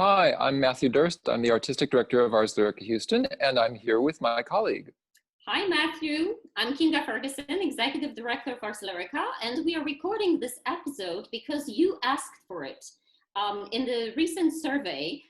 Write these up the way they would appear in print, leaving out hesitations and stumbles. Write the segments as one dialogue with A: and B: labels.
A: Hi, I'm Matthew Dirst. I'm the Artistic Director of Ars Lyrica Houston, and I'm here with my colleague.
B: Hi, Matthew. I'm Kinga Ferguson, Executive Director of Ars Lyrica, and we are recording this episode because you asked for it. In the recent survey,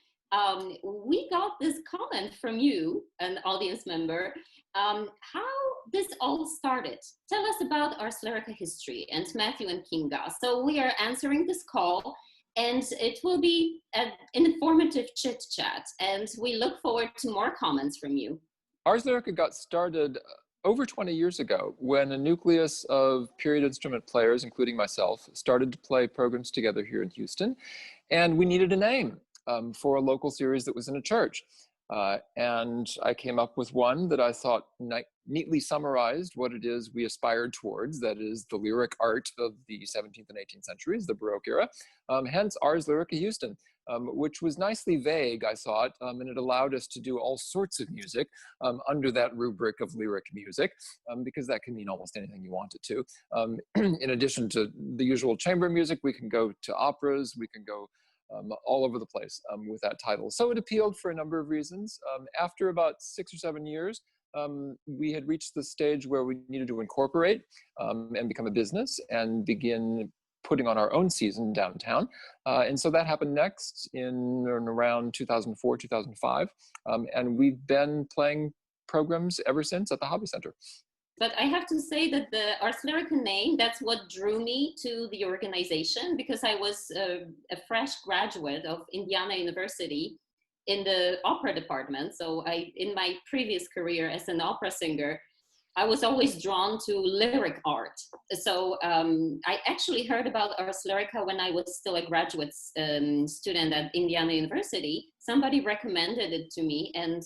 B: we got this comment from you, an audience member, how this all started. Tell us about Ars Lyrica history, and Matthew and Kinga. So we are answering this call, and it will be an informative chit chat, and we look forward to more comments from you.
A: Ars Lyrica got started over 20 years ago when a nucleus of period instrument players, including myself, started to play programs together here in Houston, and we needed a name for a local series that was in a church. And I came up with one that I thought neatly summarized what it is we aspired towards, that is the lyric art of the 17th and 18th centuries, the Baroque era, hence Ars Lyrica Houston. Which was nicely vague, I thought, and it allowed us to do all sorts of music under that rubric of lyric music, because that can mean almost anything you want it to. In addition to the usual chamber music, we can go to operas, we can go all over the place with that title. So it appealed for a number of reasons. After about 6 or 7 years, we had reached the stage where we needed to incorporate and become a business and begin putting on our own season downtown. And so that happened next in around 2004, 2005. And we've been playing programs ever since at the Hobby Center.
B: But I have to say that the Ars Lyrica name, that's what drew me to the organization, because I was a fresh graduate of Indiana University in the opera department. So in my previous career as an opera singer, I was always drawn to lyric art. So I actually heard about Ars Lyrica when I was still a graduate student at Indiana University. Somebody recommended it to me, and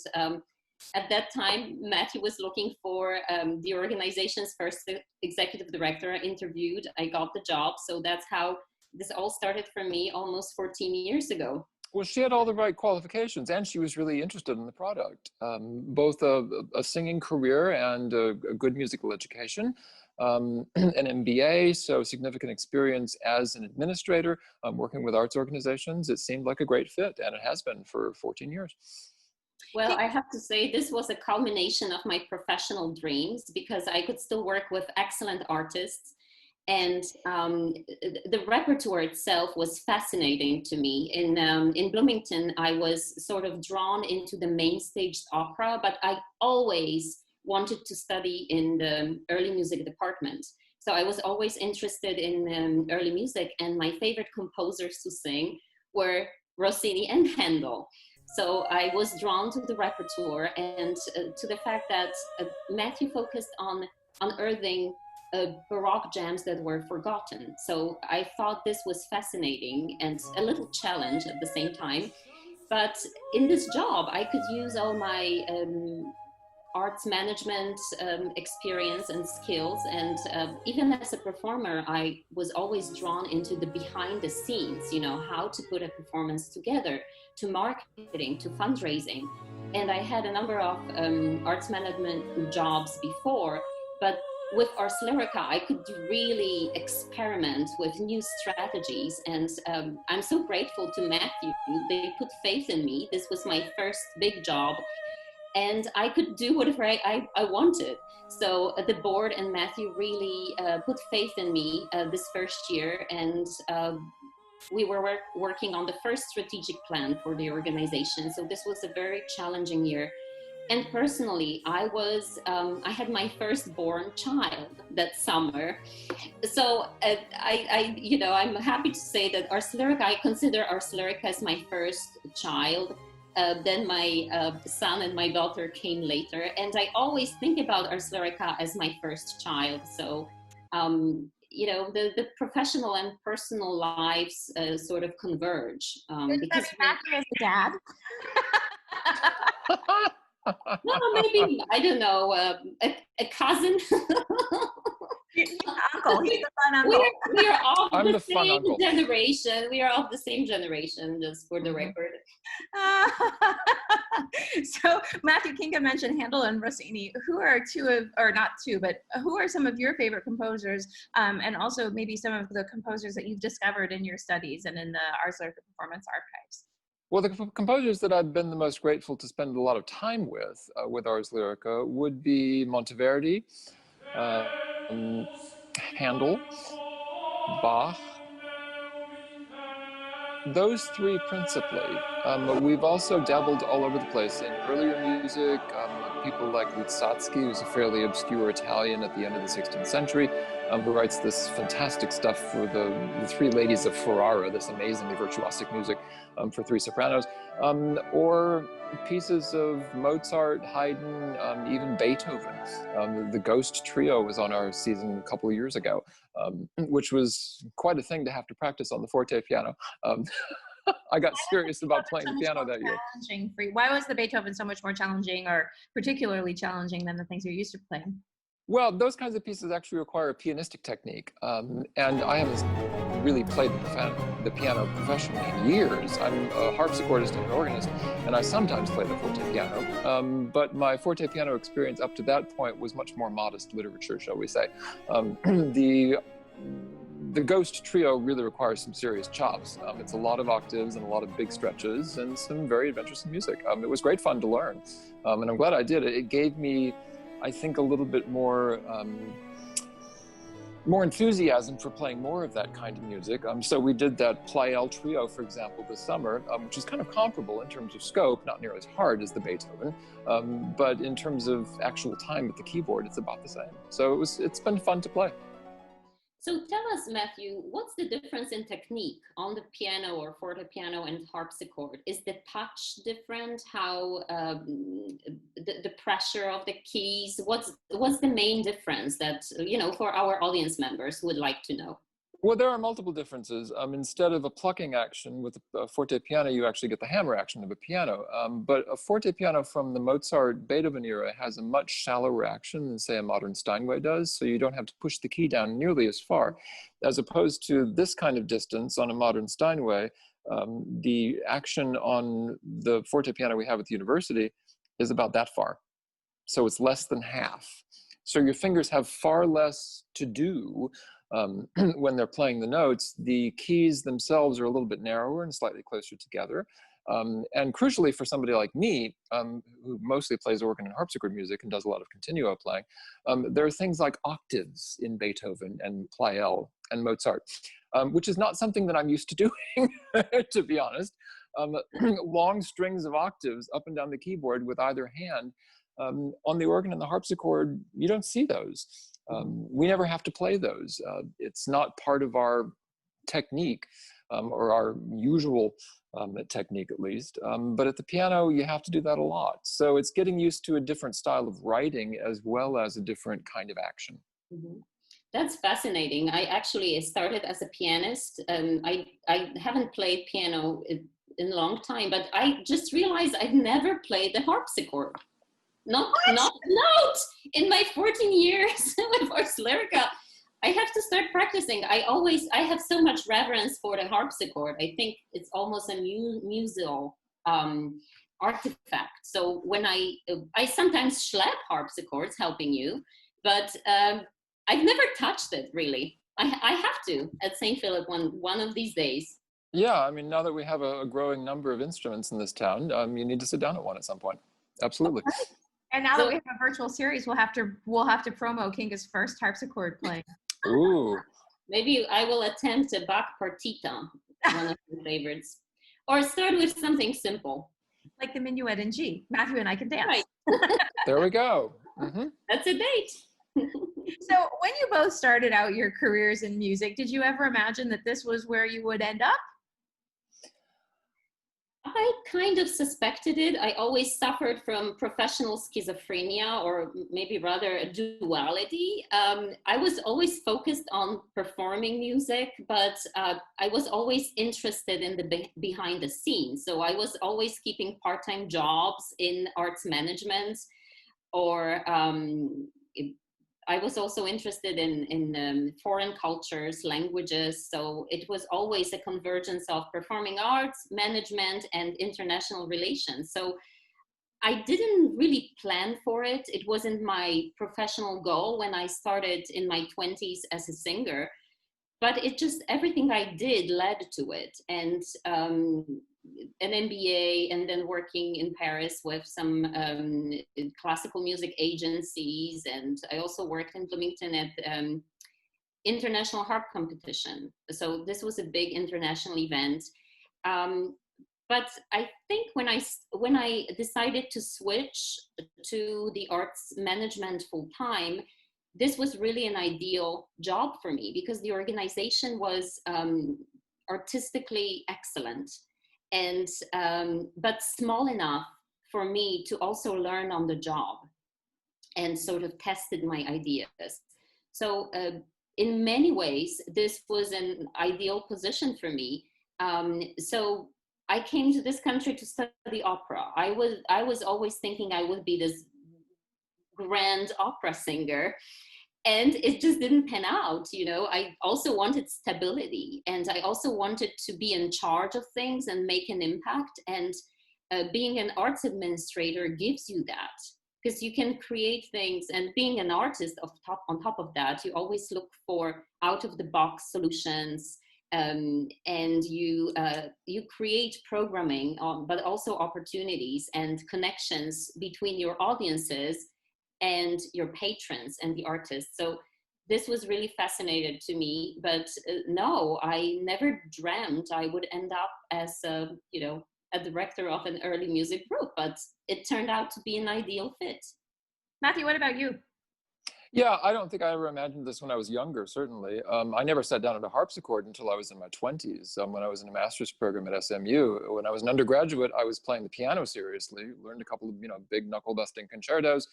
B: at that time, Matthew was looking for the organization's first executive director. I interviewed, I got the job. So that's how this all started for me almost 14 years ago.
A: Well, she had all the right qualifications, and she was really interested in the product, both a singing career and a good musical education, an MBA, so significant experience as an administrator, working with arts organizations. It seemed like a great fit, and it has been for 14 years.
B: Well, I have to say this was a culmination of my professional dreams, because I could still work with excellent artists. And the repertoire itself was fascinating to me. In Bloomington, I was sort of drawn into the main staged opera, but I always wanted to study in the early music department. So I was always interested in early music, and my favorite composers to sing were Rossini and Handel. So I was drawn to the repertoire and to the fact that Matthew focused on unearthing Baroque gems that were forgotten. So I thought this was fascinating and a little challenge at the same time. But in this job, I could use all my arts management experience and skills. And even as a performer, I was always drawn into the behind the scenes, how to put a performance together, to marketing, to fundraising. And I had a number of arts management jobs before, but with Ars Lyrica, I could really experiment with new strategies. And I'm so grateful to Matthew. They put faith in me. This was my first big job, and I could do whatever I wanted. So the board and Matthew really put faith in me this first year. And we were working on the first strategic plan for the organization. So this was a very challenging year. And personally, I had my firstborn child that summer. So I'm happy to say that Ars Lyrica, I consider Ars Lyrica as my first child. Then my son and my daughter came later. And I always think about Ars Lyrica as my first child. So, the professional and personal lives sort of converge.
C: Because Matthew is the dad.
B: No, maybe, I don't know, a cousin.
C: Uncle, he's the fun uncle.
B: We are all
A: I'm
B: the
A: fun
B: same
A: uncle.
B: generation. We are of the same generation, just for the record.
C: So Matthew, Kinga mentioned Handel and Rossini. Who are who are some of your favorite composers, and also maybe some of the composers that you've discovered in your studies and in the Ars Lyrica performance archives?
A: Well, the composers that I've been the most grateful to spend a lot of time with Ars Lyrica, would be Monteverdi, um, Handel, Bach, those three principally. We've also dabbled all over the place in earlier music. People like Luzzaschi, who's a fairly obscure Italian at the end of the 16th century, who writes this fantastic stuff for the Three Ladies of Ferrara, this amazingly virtuosic music for three sopranos, or pieces of Mozart, Haydn, even Beethoven. The Ghost Trio was on our season a couple of years ago, which was quite a thing to have to practice on the forte piano. I got serious about playing the piano that year.
C: Why was the Beethoven so much more challenging, or particularly challenging, than the things you're used to playing?
A: Well, those kinds of pieces actually require a pianistic technique, and I haven't really played the piano professionally in years. I'm a harpsichordist and an organist, and I sometimes play the forte piano, but my forte piano experience up to that point was much more modest literature, shall we say. The Ghost Trio really requires some serious chops. It's a lot of octaves and a lot of big stretches and some very adventurous music. It was great fun to learn, and I'm glad I did it. It gave me, I think, a little bit more enthusiasm for playing more of that kind of music. So we did that Pleyel Trio, for example, this summer, which is kind of comparable in terms of scope, not nearly as hard as the Beethoven, but in terms of actual time at the keyboard, it's about the same. So it's been fun to play.
B: So tell us, Matthew, what's the difference in technique on the piano or forte piano and harpsichord? Is the touch different? How the pressure of the keys? What's the main difference that, for our audience members who would like to know?
A: Well, there are multiple differences. Instead of a plucking action with a forte piano, you actually get the hammer action of a piano. But a forte piano from the Mozart, Beethoven era has a much shallower action than, say, a modern Steinway does. So you don't have to push the key down nearly as far, as opposed to this kind of distance on a modern Steinway. The action on the forte piano we have at the university is about that far. So it's less than half. So your fingers have far less to do when they're playing the notes. The keys themselves are a little bit narrower and slightly closer together. And crucially for somebody like me, who mostly plays organ and harpsichord music and does a lot of continuo playing, there are things like octaves in Beethoven and Pleyel and Mozart, which is not something that I'm used to doing, to be honest. Long strings of octaves up and down the keyboard with either hand. On the organ and the harpsichord, you don't see those. We never have to play those. It's not part of our technique, or our usual technique at least. But at the piano, you have to do that a lot. So it's getting used to a different style of writing as well as a different kind of action.
B: Mm-hmm. That's fascinating. I actually started as a pianist. I haven't played piano in a long time, but I just realized I've never played the harpsichord. Not in my 14 years with Ars Lyrica. I have to start practicing. I have so much reverence for the harpsichord. I think it's almost a musical artifact. So when I sometimes schlep harpsichords helping you, but I've never touched it really. I have to at St. Philip one of these days.
A: Yeah, I mean, now that we have a growing number of instruments in this town, you need to sit down at one at some point. Absolutely.
C: Okay. And now that we have a virtual series, we'll have to promo Kinga's first harpsichord playing.
A: Ooh.
B: Maybe I will attempt a Bach partita, one of my favorites. Or start with something simple.
C: Like the Minuet in G. Matthew and I can dance.
B: Right.
A: There we go. Mm-hmm.
B: That's a date.
C: So when you both started out your careers in music, did you ever imagine that this was where you would end up?
B: I kind of suspected it. I always suffered from professional schizophrenia, or maybe rather a duality. I was always focused on performing music, but I was always interested in the behind the scenes. So I was always keeping part-time jobs in arts management, or I was also interested in foreign cultures, languages. So it was always a convergence of performing arts, management, and international relations. So I didn't really plan for it. It wasn't my professional goal when I started in my 20s as a singer, but it just, everything I did led to it. And an MBA and then working in Paris with some classical music agencies. And I also worked in Bloomington at international harp competition. So this was a big international event. But I think when I decided to switch to the arts management full time, this was really an ideal job for me because the organization was artistically excellent and but small enough for me to also learn on the job and sort of tested my ideas. So in many ways, this was an ideal position for me. So I came to this country to study opera. I was always thinking I would be this grand opera singer, and it just didn't pan out. You know, I also wanted stability, and I also wanted to be in charge of things and make an impact. And being an arts administrator gives you that, because you can create things, and being an artist on top of that, you always look for out of the box solutions. And you create programming, but also opportunities and connections between your audiences and your patrons and the artists. So this was really fascinating to me. But no, I never dreamt I would end up as a director of an early music group. But it turned out to be an ideal fit.
C: Matthew, what about you?
A: Yeah, I don't think I ever imagined this when I was younger, certainly. I never sat down at a harpsichord until I was in my 20s, when I was in a master's program at SMU. When I was an undergraduate, I was playing the piano seriously, learned a couple of big knuckle-busting concertos,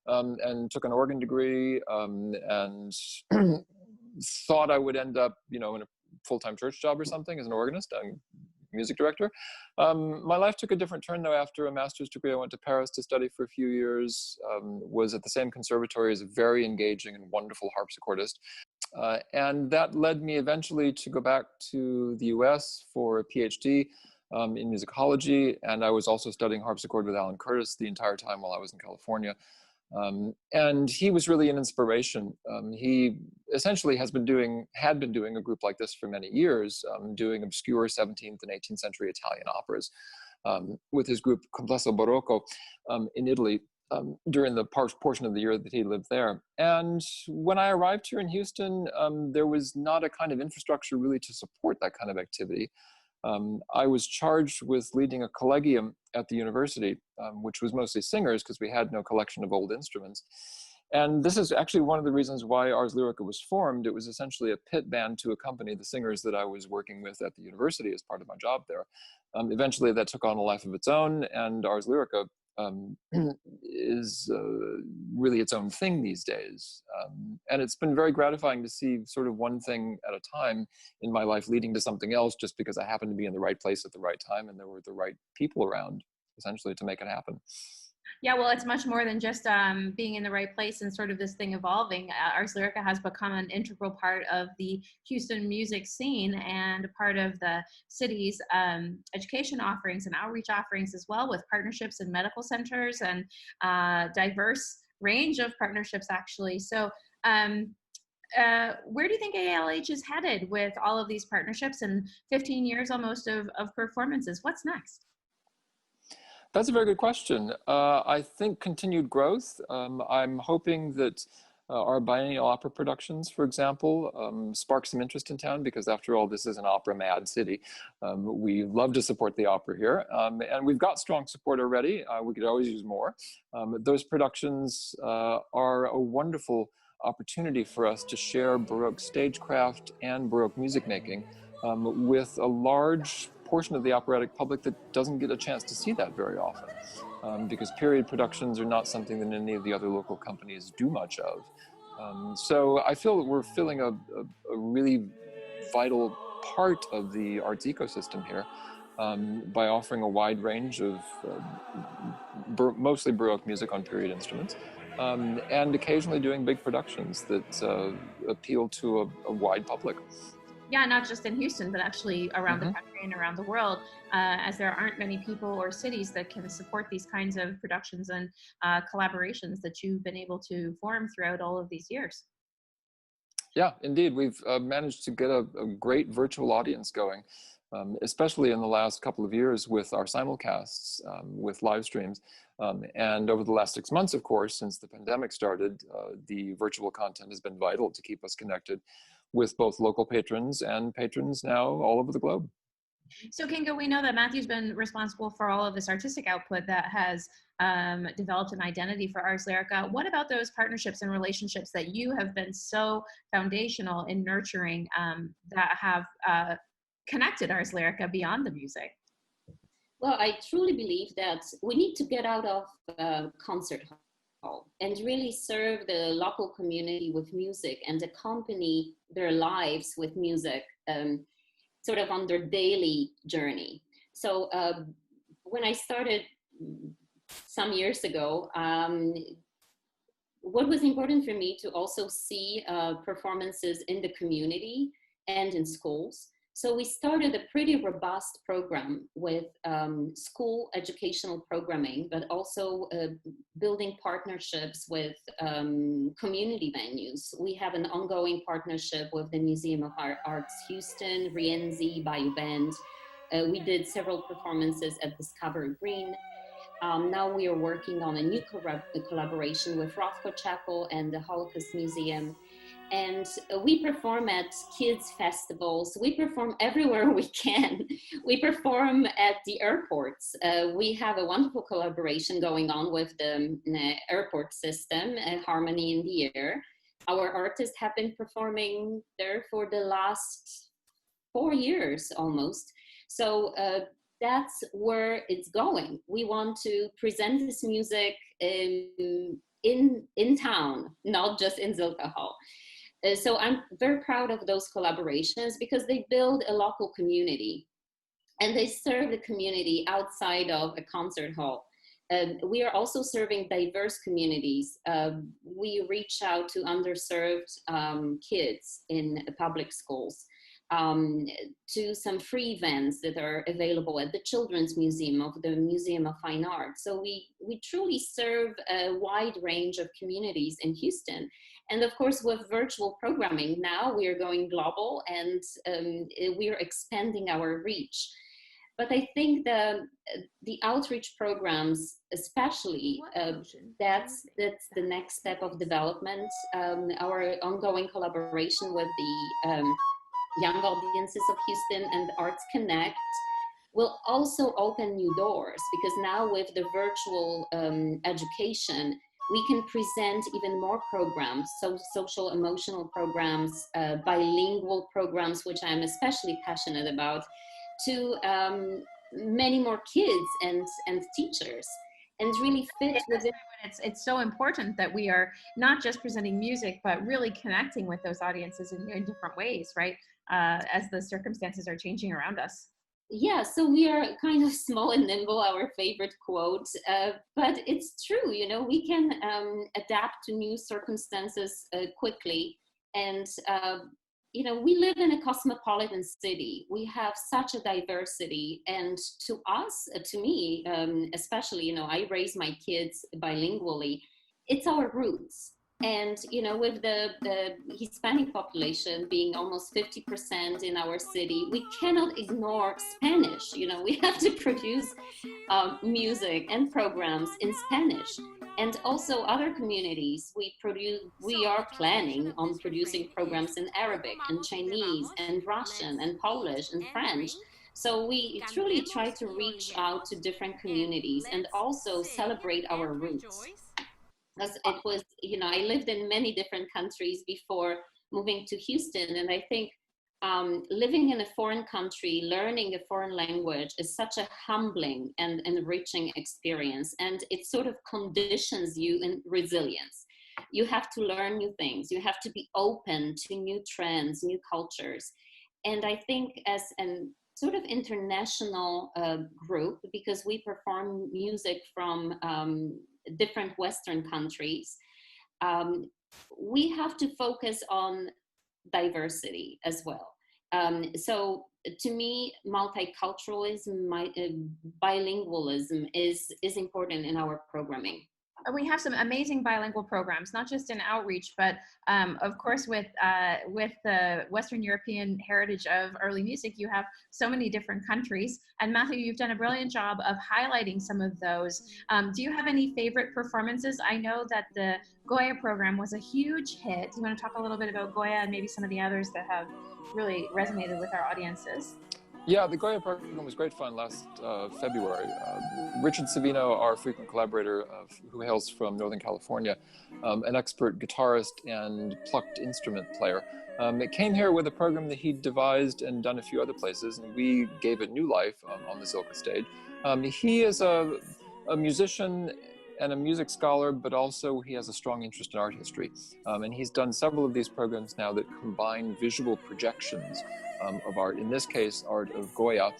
A: and took an organ degree, and thought I would end up, in a full-time church job or something as an organist and music director. My life took a different turn, though. After a master's degree, I went to Paris to study for a few years, was at the same conservatory as a very engaging and wonderful harpsichordist. And that led me eventually to go back to the US for a PhD in musicology. And I was also studying harpsichord with Alan Curtis the entire time while I was in California. And he was really an inspiration. He essentially had been doing a group like this for many years, doing obscure 17th and 18th century Italian operas with his group Complesso Barocco in Italy during the portion of the year that he lived there. And when I arrived here in Houston, there was not a kind of infrastructure really to support that kind of activity. I was charged with leading a collegium at the university, which was mostly singers because we had no collection of old instruments. And this is actually one of the reasons why Ars Lyrica was formed. It was essentially a pit band to accompany the singers that I was working with at the university as part of my job there. Eventually that took on a life of its own, and Ars Lyrica is really its own thing these days. And it's been very gratifying to see sort of one thing at a time in my life leading to something else, just because I happened to be in the right place at the right time and there were the right people around, essentially, to make it happen.
C: Yeah, well, it's much more than just being in the right place and sort of this thing evolving. Ars Lyrica has become an integral part of the Houston music scene and a part of the city's education offerings and outreach offerings as well, with partnerships in medical centers and diverse range of partnerships, actually. So where do you think ALH is headed with all of these partnerships and 15 years almost of performances? What's next?
A: That's a very good question. I think continued growth. I'm hoping that our biennial opera productions, for example, spark some interest in town, because after all, this is an opera mad city. We love to support the opera here, and we've got strong support already. We could always use more. Those productions are a wonderful opportunity for us to share Baroque stagecraft and Baroque music making with a large portion of the operatic public that doesn't get a chance to see that very often, because period productions are not something that any of the other local companies do much of. So I feel that we're filling a really vital part of the arts ecosystem here by offering a wide range of mostly Baroque music on period instruments, and occasionally doing big productions that appeal to a wide public.
C: Yeah, not just in Houston, but actually around the country and around the world, as there aren't many people or cities that can support these kinds of productions and collaborations that you've been able to form throughout all of these years.
A: Yeah, indeed. We've managed to get a great virtual audience going, especially in the last couple of years with our simulcasts, with live streams. And over the last 6 months, of course, since the pandemic started, the virtual content has been vital to keep us connected with both local patrons and patrons now all over the globe.
C: So Kinga, we know that Matthew's been responsible for all of this artistic output that has developed an identity for Ars Lyrica. What about those partnerships and relationships that you have been so foundational in nurturing that have connected Ars Lyrica beyond the music?
B: Well, I truly believe that we need to get out of concert hall and really serve the local community with music and accompany their lives with music, sort of on their daily journey. So when I started some years ago, what was important for me to also see performances in the community and in schools. So we started a pretty robust program with school educational programming, but also building partnerships with community venues. We have an ongoing partnership with the Museum of Arts Houston, Rienzi, Bayou Bend. We did several performances at Discovery Green. Now we are working on a new collaboration with Rothko Chapel and the Holocaust Museum. And we perform at kids' festivals. We perform everywhere we can. We perform at the airports. We have a wonderful collaboration going on with the airport system, Harmony in the Air. Our artists have been performing there for the last 4 years almost. So that's where it's going. We want to present this music in town, not just in Zilka Hall. So I'm very proud of those collaborations because they build a local community and they serve the community outside of a concert hall. We are also serving diverse communities. We reach out to underserved kids in public schools, to some free events that are available at the Children's Museum of the Museum of Fine Art. So we truly serve a wide range of communities in Houston. And of course, with virtual programming, now we are going global and we are expanding our reach. But I think the outreach programs, especially, that's the next step of development. Our ongoing collaboration with the Young Audiences of Houston and Arts Connect will also open new doors, because now with the virtual education, we can present even more programs, so social emotional programs, bilingual programs, which I'm especially passionate about, to many more kids and teachers, and really fit within.
C: It's so important that we are not just presenting music, but really connecting with those audiences in different ways, right? As the circumstances are changing around us.
B: Yeah, so we are kind of small and nimble, our favorite quote, but it's true, you know, we can adapt to new circumstances quickly. And, you know, we live in a cosmopolitan city. We have such a diversity. And to us, to me, especially, you know, I raise my kids bilingually. It's our roots. And, you know, with the Hispanic population being almost 50% in our city, we cannot ignore Spanish. You know, we have to produce music and programs in Spanish. And also other communities, we are planning on producing programs in Arabic and Chinese and Russian and Polish and French. So we truly try to reach out to different communities and also celebrate our roots. Because it was, you know, I lived in many different countries before moving to Houston. And I think living in a foreign country, learning a foreign language is such a humbling and enriching experience. And it sort of conditions you in resilience. You have to learn new things. You have to be open to new trends, new cultures. And I think as an sort of international group, because we perform music from different Western countries, we have to focus on diversity as well. So to me, multiculturalism, bilingualism is important in our programming.
C: we have some amazing bilingual programs, not just in outreach, but of course with the Western European heritage of early music, you have so many different countries. And Matthew, you've done a brilliant job of highlighting some of those. Do you have any favorite performances? I know that the Goya program was a huge hit. Do you want to talk a little bit about Goya and maybe some of the others that have really resonated with our audiences?
A: Yeah, the Goya program was great fun last February. Richard Savino, our frequent collaborator, who hails from Northern California, an expert guitarist and plucked instrument player, it came here with a program that he'd devised and done a few other places, and we gave it new life on the Zilka stage. He is a musician and a music scholar, but also he has a strong interest in art history. And he's done several of these programs now that combine visual projections of art, in this case, art of Goya,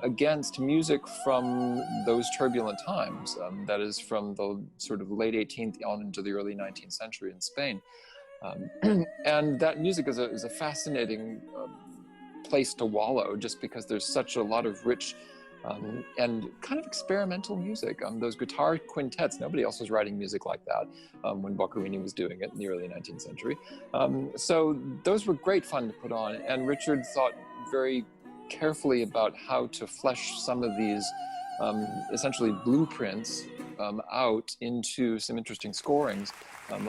A: against music from those turbulent times, that is from the sort of late 18th on into the early 19th century in Spain. And that music is a fascinating place to wallow, just because there's such a lot of rich and kind of experimental music. Those guitar quintets, nobody else was writing music like that when Boccherini was doing it in the early 19th century. So those were great fun to put on, and Richard thought very carefully about how to flesh some of these essentially blueprints out into some interesting scorings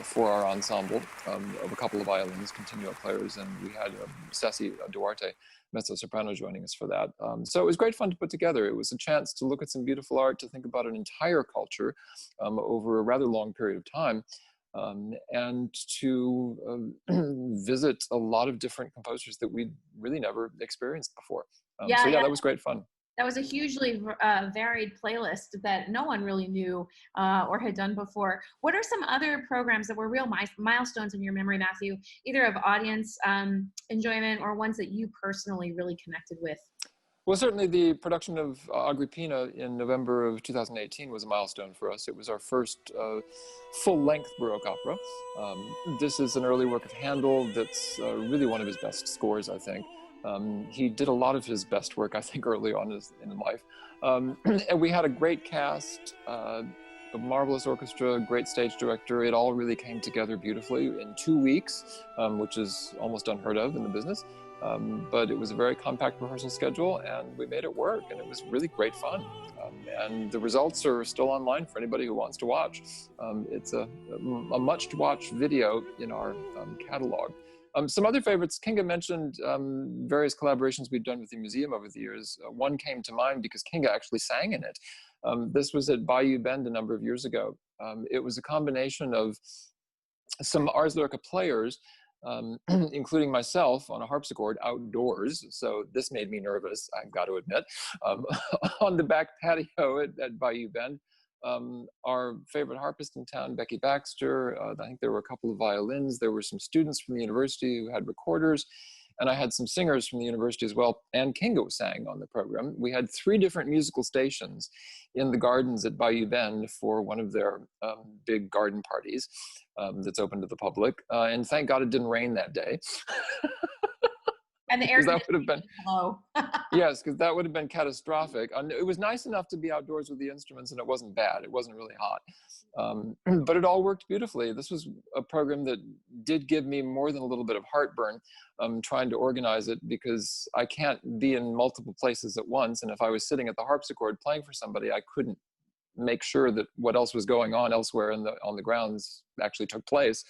A: for our ensemble of a couple of violins, continuo players, and we had Ceci Duarte, mezzo-soprano, joining us for that. So it was great fun to put together. It was a chance to look at some beautiful art, to think about an entire culture over a rather long period of time, and to visit a lot of different composers that we'd really never experienced before. So yeah, that was great fun.
C: That was a hugely varied playlist that no one really knew or had done before. What are some other programs that were real milestones in your memory, Matthew, either of audience enjoyment or ones that you personally really connected with?
A: Well, certainly the production of Agrippina in November of 2018 was a milestone for us. It was our first full-length Baroque opera. This is an early work of Handel that's really one of his best scores, I think. He did a lot of his best work, I think, early on in life. And we had a great cast, a marvelous orchestra, great stage director. It all really came together beautifully in 2 weeks, which is almost unheard of in the business. But it was a very compact rehearsal schedule, and we made it work, and it was really great fun. And the results are still online for anybody who wants to watch. It's a much-to-watch video in our catalog. Some other favorites, Kinga mentioned various collaborations we've done with the museum over the years. One came to mind because Kinga actually sang in it. This was at Bayou Bend a number of years ago. It was a combination of some Ars Lyrica players, including myself on a harpsichord outdoors. So this made me nervous, I've got to admit, on the back patio at Bayou Bend. Our favorite harpist in town, Becky Baxter, I think there were a couple of violins, there were some students from the university who had recorders, and I had some singers from the university as well, and Kinga sang on the program. We had 3 different musical stations in the gardens at Bayou Bend for one of their big garden parties that's open to the public, and thank God it didn't rain that day.
C: And the air
A: that would have been
C: low.
A: Yes, because that would have been catastrophic. It was nice enough to be outdoors with the instruments, and it wasn't bad. It wasn't really hot, but it all worked beautifully. This was a program that did give me more than a little bit of heartburn trying to organize it, because I can't be in multiple places at once, and if I was sitting at the harpsichord playing for somebody, I couldn't make sure that what else was going on elsewhere on the grounds actually took place.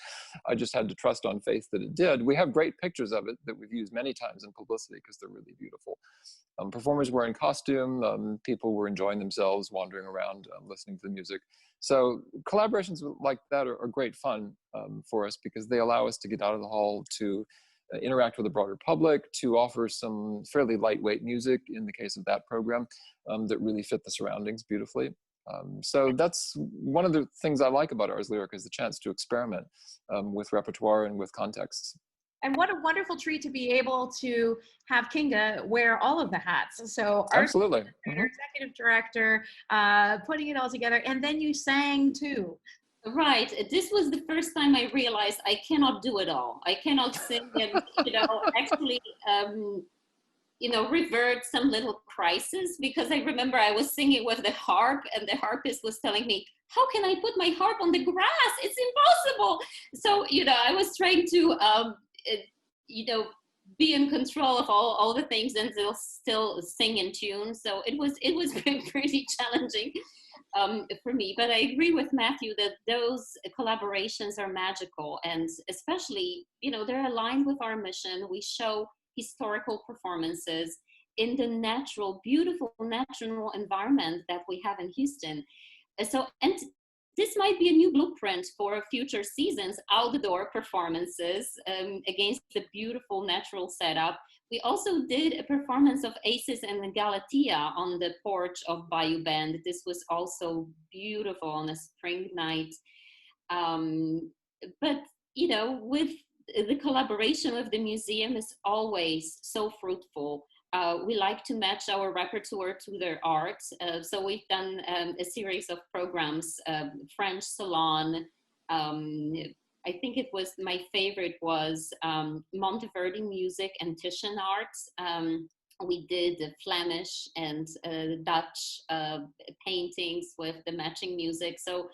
A: I just had to trust on faith that it did. We have great pictures of it that we've used many times in publicity because they're really beautiful. Performers were in costume, people were enjoying themselves, wandering around, listening to the music. So collaborations like that are great fun for us, because they allow us to get out of the hall, to interact with the broader public, to offer some fairly lightweight music in the case of that program that really fit the surroundings beautifully. So that's one of the things I like about Ars Lyrica, is the chance to experiment with repertoire and with contexts.
C: And what a wonderful treat to be able to have Kinga wear all of the hats. So
A: absolutely,
C: executive director, putting it all together, and then you sang too.
B: Right. This was the first time I realized I cannot do it all. I cannot sing and, actually, revert some little crisis, because I remember I was singing with the harp, and the harpist was telling me, how can I put my harp on the grass? It's impossible. So, I was trying to, be in control of all the things and still sing in tune. So it was pretty challenging for me. But I agree with Matthew that those collaborations are magical, and especially, they're aligned with our mission. We show historical performances in the beautiful natural environment that we have in Houston. And this might be a new blueprint for future seasons, outdoor performances against the beautiful natural setup. We also did a performance of Aces and Galatea on the porch of Bayou Bend. This was also beautiful on a spring night. But, with the collaboration with the museum is always so fruitful. We like to match our repertoire to their art. So we've done a series of programs, French Salon. I think my favorite was Monteverdi music and Titian art. We did the Flemish and Dutch paintings with the matching music. So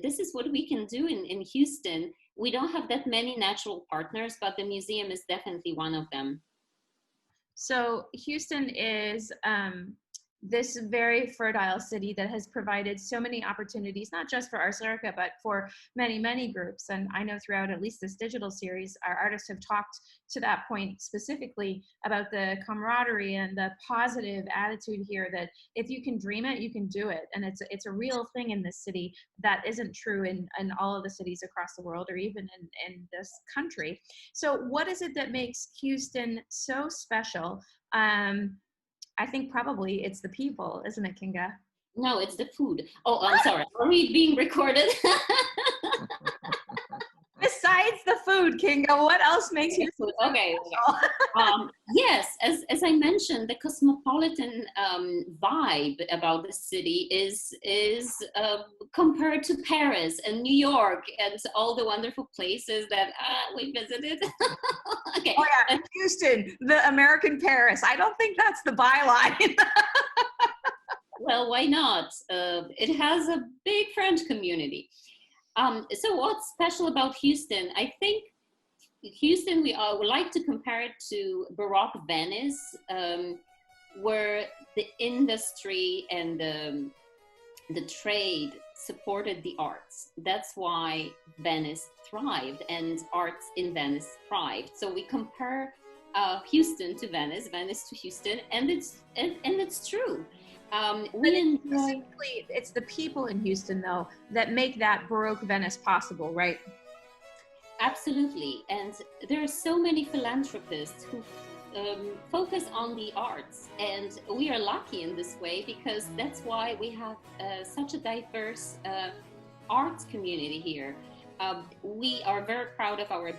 B: this is what we can do in Houston. We don't have that many natural partners, but the museum is definitely one of them.
C: So Houston is this very fertile city that has provided so many opportunities, not just for Ars Lyrica, but for many, many groups. And I know throughout at least this digital series, our artists have talked to that point specifically about the camaraderie and the positive attitude here that if you can dream it, you can do it. And it's a real thing in this city that isn't true in all of the cities across the world or even in this country. So what is it that makes Houston so special? I think probably it's the people, isn't it, Kinga?
B: No, it's the food. Oh, I'm sorry. Are we being recorded?
C: Besides the food, Kinga, what else makes you
B: food? Okay. Yes, as I mentioned, the cosmopolitan vibe about the city is compared to Paris and New York and all the wonderful places that we visited. Okay.
C: Oh yeah, and Houston, the American Paris. I don't think that's the byline.
B: Well, why not? It has a big French community. So what's special about Houston? I think Houston, we would like to compare it to Baroque Venice, where the industry and the trade supported the arts. That's why Venice thrived and arts in Venice thrived. So we compare Houston to Venice, Venice to Houston, and it's true.
C: It's the people in Houston, though, that make that Baroque Venice possible, right?
B: Absolutely. And there are so many philanthropists who focus on the arts. And we are lucky in this way because that's why we have such a diverse arts community here. We are very proud of our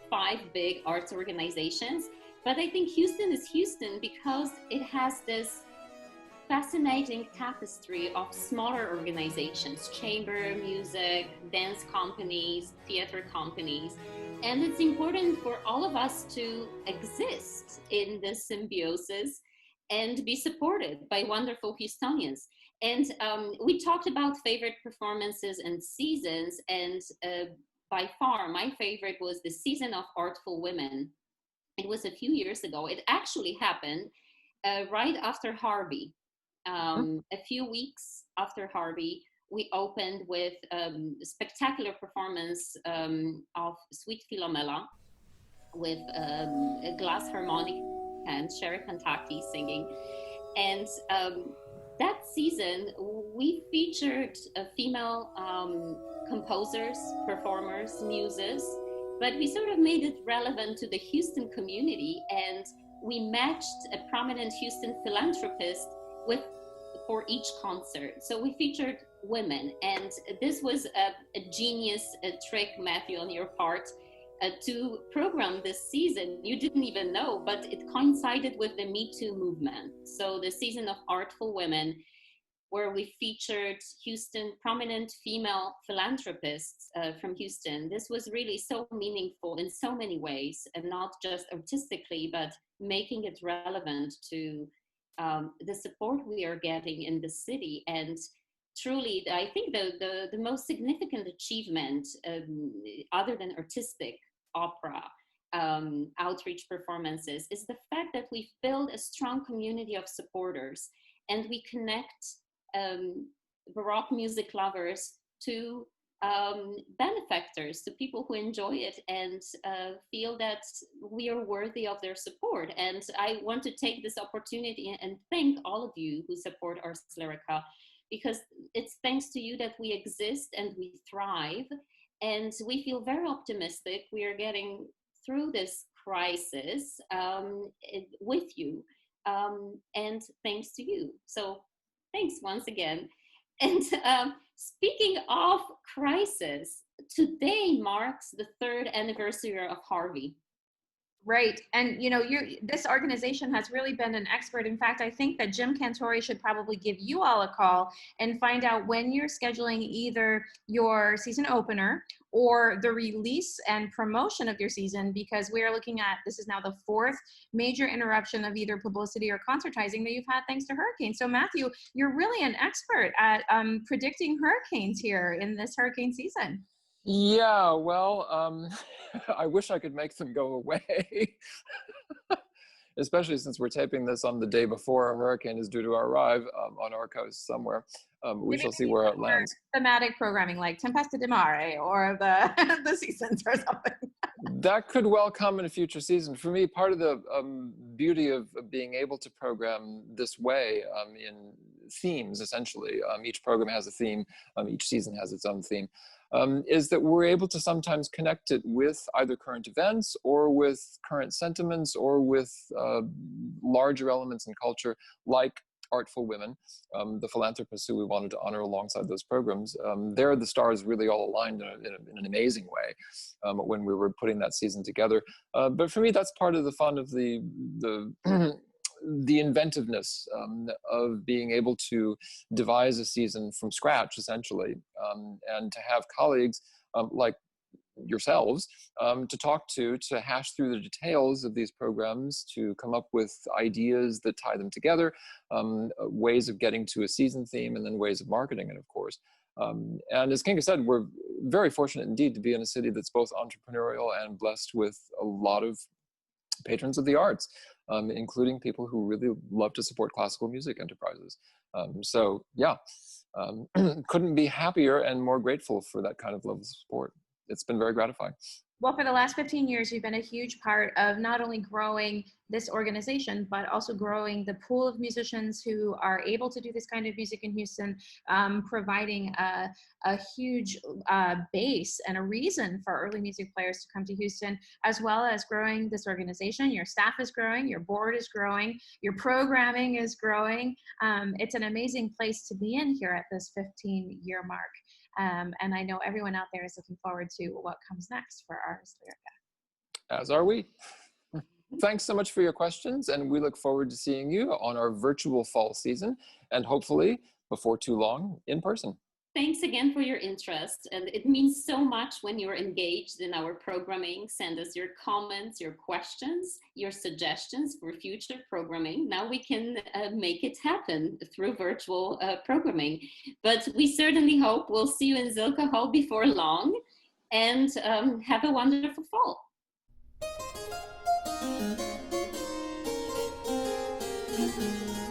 B: 5 big arts organizations. But I think Houston is Houston because it has this fascinating tapestry of smaller organizations, chamber music, dance companies, theater companies. And it's important for all of us to exist in this symbiosis and be supported by wonderful Houstonians. And we talked about favorite performances and seasons, and by far my favorite was the Season of Artful Women. It was a few years ago. It actually happened right after Harvey. A few weeks after Harvey, we opened with a spectacular performance of Sweet Philomela with a glass harmonic and Sherry Kentucky singing. And that season, we featured female composers, performers, muses, but we sort of made it relevant to the Houston community, and we matched a prominent Houston philanthropist for each concert. So we featured women, and this was a genius trick, Matthew, on your part, to program this season. You didn't even know, but it coincided with the Me Too movement. So the Season of Artful Women, where we featured Houston prominent female philanthropists from Houston. This was really so meaningful in so many ways, and not just artistically, but making it relevant to the support we are getting in the city, and truly, I think the most significant achievement, other than artistic opera outreach performances, is the fact that we've built a strong community of supporters, and we connect Baroque music lovers to benefactors, to people who enjoy it and feel that we are worthy of their support. And I want to take this opportunity and thank all of you who support Ars Lyrica, because it's thanks to you that we exist and we thrive, and we feel very optimistic. We are getting through this crisis with you, and thanks to you. So thanks once again. And speaking of crisis, today marks the 3rd anniversary of Harvey.
C: Right. And, you know, this organization has really been an expert. In fact, I think that Jim Cantori should probably give you all a call and find out when you're scheduling either your season opener or the release and promotion of your season, because we are looking at, this is now the 4th major interruption of either publicity or concertizing that you've had thanks to hurricanes. So Matthew, you're really an expert at predicting hurricanes here in this hurricane season.
A: Yeah, well, I wish I could make them go away, especially since we're taping this on the day before a hurricane is due to arrive on our coast somewhere. We shall see where it lands.
C: Thematic programming like Tempesta di Mare or the seasons or something.
A: That could well come in a future season. For me, part of the beauty of being able to program this way in themes, essentially, each program has a theme, each season has its own theme, is that we're able to sometimes connect it with either current events or with current sentiments or with larger elements in culture, like Artful Women, the philanthropists who we wanted to honor alongside those programs. There, the stars really all aligned in an amazing way when we were putting that season together. But for me, that's part of the fun of the inventiveness of being able to devise a season from scratch, essentially, and to have colleagues like yourselves to talk to hash through the details of these programs, to come up with ideas that tie them together, ways of getting to a season theme, and then ways of marketing it, of course. And as Kinga said, we're very fortunate indeed to be in a city that's both entrepreneurial and blessed with a lot of patrons of the arts, including people who really love to support classical music enterprises. So yeah, couldn't be happier and more grateful for that kind of level of support. It's been very gratifying.
C: Well, for the last 15 years, you've been a huge part of not only growing this organization, but also growing the pool of musicians who are able to do this kind of music in Houston, providing a huge base and a reason for early music players to come to Houston, as well as growing this organization. Your staff is growing, your board is growing, your programming is growing. It's an amazing place to be in here at this 15-year mark. And I know everyone out there is looking forward to what comes next for Ars Lyrica.
A: As are we. Thanks so much for your questions, and we look forward to seeing you on our virtual fall season, and hopefully, before too long, in person.
B: Thanks again for your interest, and it means so much when you're engaged in our programming. Send us your comments, your questions, your suggestions for future programming. Now we can make it happen through virtual programming. But we certainly hope we'll see you in Zilka Hall before long, and have a wonderful fall.
D: Thank you.